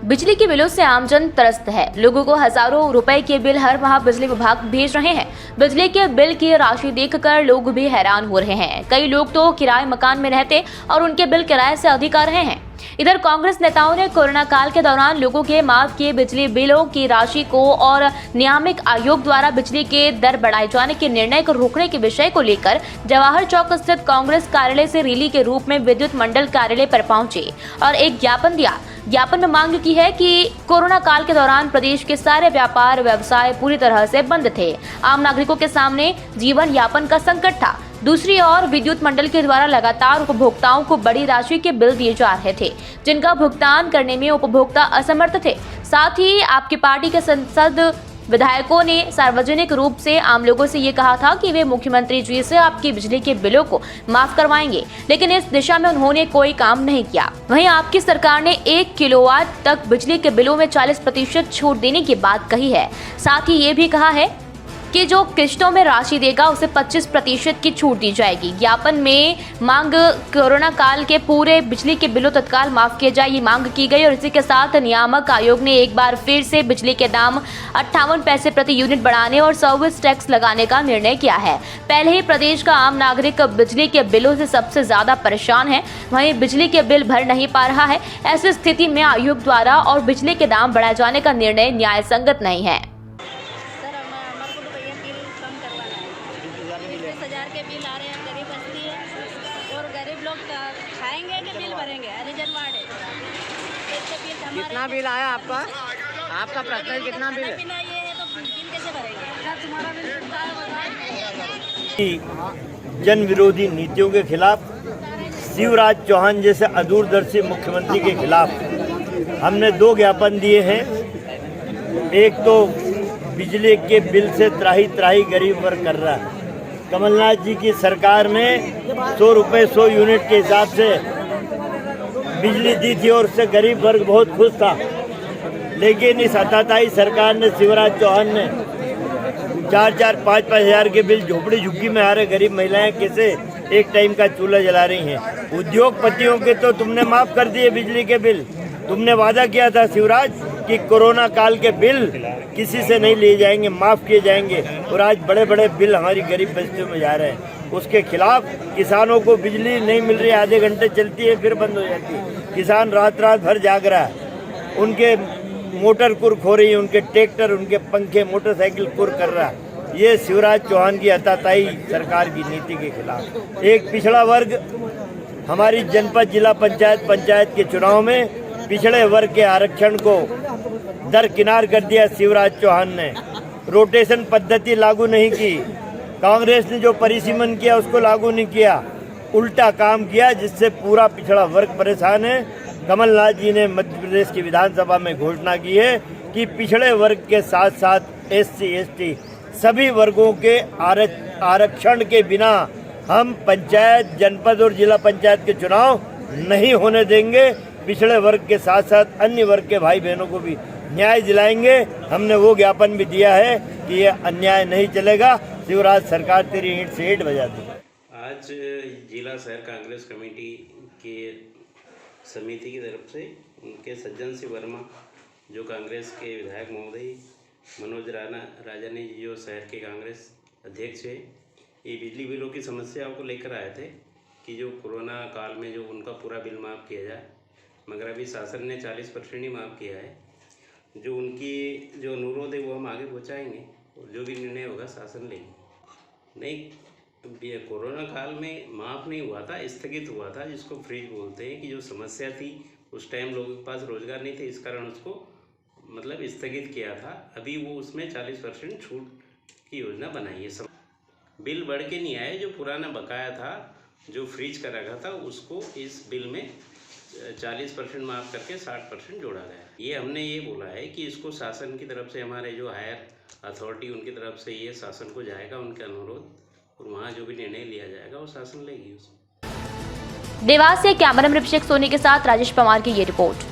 बिजली के बिलों से आमजन त्रस्त है। लोगों को हजारों रुपए के बिल हर माह बिजली विभाग भेज रहे हैं। बिजली के बिल की राशि देखकर लोग भी हैरान हो रहे हैं। कई लोग तो किराए मकान में रहते और उनके बिल किराए से अधिक आ रहे हैं। इधर कांग्रेस नेताओं ने कोरोना काल के दौरान लोगों के माफ किए बिजली बिलों की राशि को और नियामक आयोग द्वारा बिजली के दर बढ़ाए जाने के निर्णय को रोकने के विषय को लेकर जवाहर चौक स्थित कांग्रेस कार्यालय से रैली के रूप में विद्युत मंडल कार्यालय पर पहुंचे और एक ज्ञापन दिया। ज्ञापन में मांग की है कि कोरोना काल के दौरान प्रदेश के सारे व्यापार व्यवसाय पूरी तरह से बंद थे। आम नागरिकों के सामने जीवन यापन का संकट था। दूसरी ओर विद्युत मंडल के द्वारा लगातार उपभोक्ताओं को बड़ी राशि के बिल दिए जा रहे थे, जिनका भुगतान करने में उपभोक्ता असमर्थ थे। साथ ही आपकी पार्टी के संसद विधायकों ने सार्वजनिक रूप से आम लोगों से ये कहा था कि वे मुख्यमंत्री जी से आपकी बिजली के बिलों को माफ करवाएंगे, लेकिन इस दिशा में उन्होंने कोई काम नहीं किया। वहीं आपकी सरकार ने 1 किलोवाट तक बिजली के बिलों में 40% छूट देने की बात कही है। साथ ही ये भी कहा है कि जो किस्तों में राशि देगा उसे 25% की छूट दी जाएगी। ज्ञापन में मांग कोरोना काल के पूरे बिजली के बिलों तत्काल माफ किए जाए, ये मांग की गई। और इसी के साथ नियामक आयोग ने एक बार फिर से बिजली के दाम 58 पैसे प्रति यूनिट बढ़ाने और सर्विस टैक्स लगाने का निर्णय किया है। पहले ही प्रदेश का आम नागरिक बिजली के बिलों से सबसे ज्यादा परेशान है, वहीं बिजली के बिल भर नहीं पा रहा है। ऐसी स्थिति में आयोग द्वारा और बिजली के दाम बढ़ाए जाने का निर्णय न्याय संगत नहीं है। 20,000 के बिल आ रहे हैं, गरीब बस्ती है और गरीब लोग खाएंगे कि बिल भरेंगे? हरिजन वार्ड है, इसके बिल कितना बिल आया आपका? आपका प्रश्न कितना बिल है? बिना ये है तो बिल कैसे भरेंगे? तुम्हारा बिल कितना है? जन विरोधी नीतियों के खिलाफ, शिवराज चौहान जैसे अदूरदर्शी मुख्यमंत्री के खिलाफ हमने 2 ज्ञापन दिए हैं। एक तो बिजली के बिल से त्राही त्राही गरीब वर्ग कर रहा है। कमलनाथ जी की सरकार ने 100 रुपये 100 यूनिट के हिसाब से बिजली दी थी और उससे गरीब वर्ग बहुत खुश था। लेकिन इस हताशाई सरकार ने, शिवराज चौहान ने 4-4, 5-5 हज़ार के बिल झोपड़ी झुग्गी में आ रहे गरीब महिलाएं कैसे एक टाइम का चूल्हा जला रही हैं। उद्योगपतियों के तो तुमने माफ़ कर दिए बिजली के बिल। तुमने वादा किया था शिवराज कि कोरोना काल के बिल किसी से नहीं लिए जाएंगे, माफ़ किए जाएंगे, और आज बड़े बड़े बिल हमारी गरीब बस्तियों में जा रहे हैं। उसके खिलाफ किसानों को बिजली नहीं मिल रही, आधे घंटे चलती है फिर बंद हो जाती है। किसान रात रात भर जाग रहा है, उनके मोटर कुर्क हो रही है, उनके ट्रैक्टर, उनके पंखे, मोटरसाइकिल कुर्क कर रहा है। ये शिवराज चौहान की हताशाई सरकार की नीति के खिलाफ। एक पिछड़ा वर्ग, हमारी जनपद जिला पंचायत के चुनाव में पिछड़े वर्ग के आरक्षण को दरकिनार कर दिया शिवराज चौहान ने। रोटेशन पद्धति लागू नहीं की, कांग्रेस ने जो परिसीमन किया उसको लागू नहीं किया, उल्टा काम किया, जिससे पूरा पिछड़ा वर्ग परेशान है। कमलनाथ जी ने मध्य प्रदेश की विधानसभा में घोषणा की है कि पिछड़े वर्ग के साथ साथ SC, ST सभी वर्गों के आरक्षण के बिना हम पंचायत, जनपद और जिला पंचायत के चुनाव नहीं होने देंगे। पिछड़े वर्ग के साथ साथ अन्य वर्ग के भाई बहनों को भी न्याय दिलाएंगे। हमने वो ज्ञापन भी दिया है कि ये अन्याय नहीं चलेगा। शिवराज सरकार तेरी ईंट से ईंट बजा दी। आज जिला शहर कांग्रेस कमेटी के समिति की तरफ से उनके सज्जन सिंह वर्मा, जो कांग्रेस के विधायक महोदय, मनोज राजानी जी जो शहर के कांग्रेस अध्यक्ष है, ये बिजली बिलों की समस्या को लेकर आए थे कि जो कोरोना काल में जो उनका पूरा बिल माफ़ किया जाए, मगर अभी शासन ने 40% ही माफ़ किया है। जो उनकी जो अनुरोध है वो हम आगे पहुँचाएँगे और जो भी निर्णय होगा शासन लेंगे। नहीं, कोरोना काल में माफ़ नहीं हुआ था, स्थगित हुआ था, जिसको फ्रीज बोलते हैं, कि जो समस्या थी उस टाइम लोगों के पास रोजगार नहीं थे, इस कारण उसको मतलब स्थगित किया था। अभी वो उसमें 40% छूट की योजना बनाई है। बिल बढ़ के नहीं आए, जो पुराना बकाया था, जो फ्रीज कर रखा था, उसको इस बिल में 40% माफ़ करके 60% जोड़ा गया। ये हमने ये बोला है कि इसको शासन की तरफ से, हमारे जो हायर अथॉरिटी उनकी तरफ से ये शासन को जाएगा उनका अनुरोध, और वहाँ जो भी निर्णय लिया जाएगा वो शासन लेगी उसमें। देवास से कैमरा में अभिषेक सोनी के साथ राजेश पवार की ये रिपोर्ट।